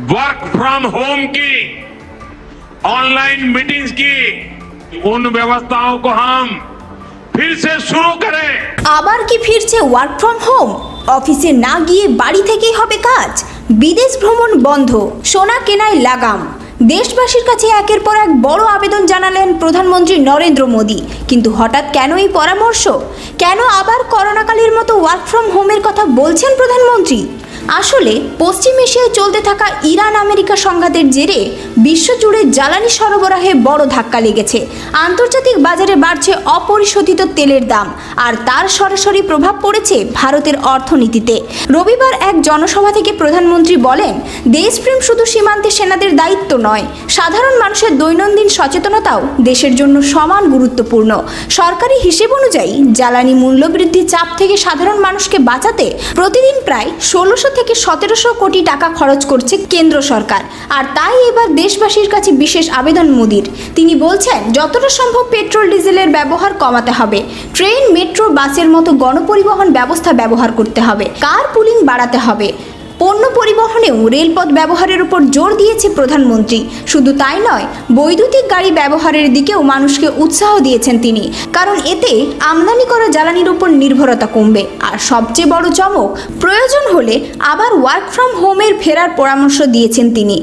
Work from home की, online meetings की, उन व्यवस्थाओं को हम फिर से शुरू करें। আবার কি ফিরছে ওয়ার্ক ফ্রম হোম? অফিসে না গিয়ে বাড়ি থেকেই হবে কাজ। বিদেশ ভ্রমণ বন্ধ, সোনা কেনায় লাগাম। দেশবাসীর কাছে একের পর এক বড় আবেদন জানালেন প্রধানমন্ত্রী নরেন্দ্র মোদী। কিন্তু হঠাৎ কেন এই পরামর্শ? কেন আবার করোনাকালের মতো ওয়ার্ক ফ্রম হোমের কথা বলছেন প্রধানমন্ত্রী? আসলে পশ্চিম এশিয়ায় চলতে থাকা ইরান আমেরিকা সংঘাতের জেরে বিশ্বজুড়ে জ্বালানি সরবরাহে বড় ধাক্কা লেগেছে। আন্তর্জাতিক বাজারে বাড়ছে অপরিশোধিত তেলের দাম, আর তার সরাসরি প্রভাব পড়েছে ভারতের অর্থনীতিতে। রবিবার এক জনসভা থেকে প্রধানমন্ত্রী বলেন, দেশপ্রেম শুধু সীমান্তে সেনাদের দায়িত্ব নয়, সাধারণ মানুষের দৈনন্দিন সচেতনতাও দেশের জন্য সমান গুরুত্বপূর্ণ। সরকারি হিসেব অনুযায়ী জ্বালানি মূল্যবৃদ্ধির চাপ থেকে সাধারণ মানুষকে বাঁচাতে প্রতিদিন প্রায় 1600 থেকে 1700 কোটি টাকা খরচ করছে কেন্দ্র সরকার। আর তাই এবার দেশবাসীর কাছে বিশেষ আবেদন মোদির। তিনি বলছেন, যতটা সম্ভব পেট্রোল ডিজেলের ব্যবহার কমাতে হবে, ট্রেন, মেট্রো, বাসের মতো গণপরিবহন ব্যবস্থা ব্যবহার করতে হবে, কার পুলিং বাড়াতে হবে। পণ্য পরিবহনেও রেলপথ ব্যবহারের উপর জোর দিয়েছে প্রধানমন্ত্রী। শুধু তাই নয়, বৈদ্যুতিক গাড়ি ব্যবহারের দিকেও মানুষকে উৎসাহ দিয়েছেন তিনি, কারণ এতে আমদানি করা জ্বালানির উপর নির্ভরতা কমবে। আর সবচেয়ে বড় চমক, প্রয়োজন হলে আবার ওয়ার্ক ফ্রম হোমের ফেরার পরামর্শ দিয়েছেন তিনি।